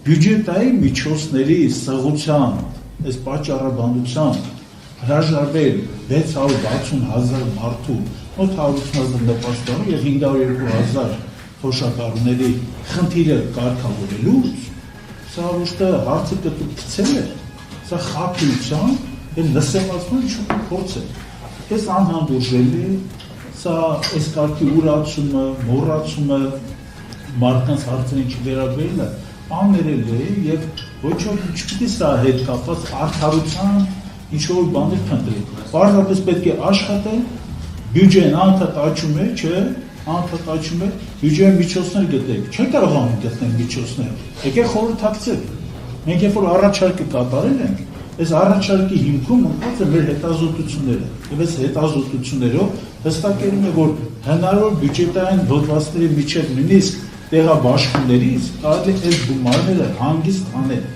բյուջետային միջոցների սղության, այս պատճառաբանության հրաժարվել 660,000 մարդու, մոտ 180,000 նպաստավոր և 502,000 թոշակառուների խնդիրը կարգավորելուց, սա ոչ թե հարցը կտուցել է, սա խաբեության և լսեղացման շուտ փորձ է։ Ես անհանդուրժելի, սա այս կարգի ուրացումը, մոռացումը, մարդկանց հարցերին չվերաբերելը աներել է և ոչ որ չպիտի սա հետ կապված արդարության ինչ-որ բաներ փնտրել։ Պարզապես պետք է աշխատել, բյուջեն անդադ աճում է, չէ, անդադ աճում է, բյուջեի միջոցներ գտեք, չեք կարողանում գտնել միջոցներ, եկեք խորհրդակցեք։ Մենք երբ որ առաջարկը կատարել ենք, այս առաջարկի հիմքում ընկած է մեր հետազոտությունները, և այս հետազոտություններով հստակերում է, որ հնարավոր բյուջետային հոդվածների միջև նույնիսկ տեղաբաշխումներից կարելի այս գումարները հանգիստ անել։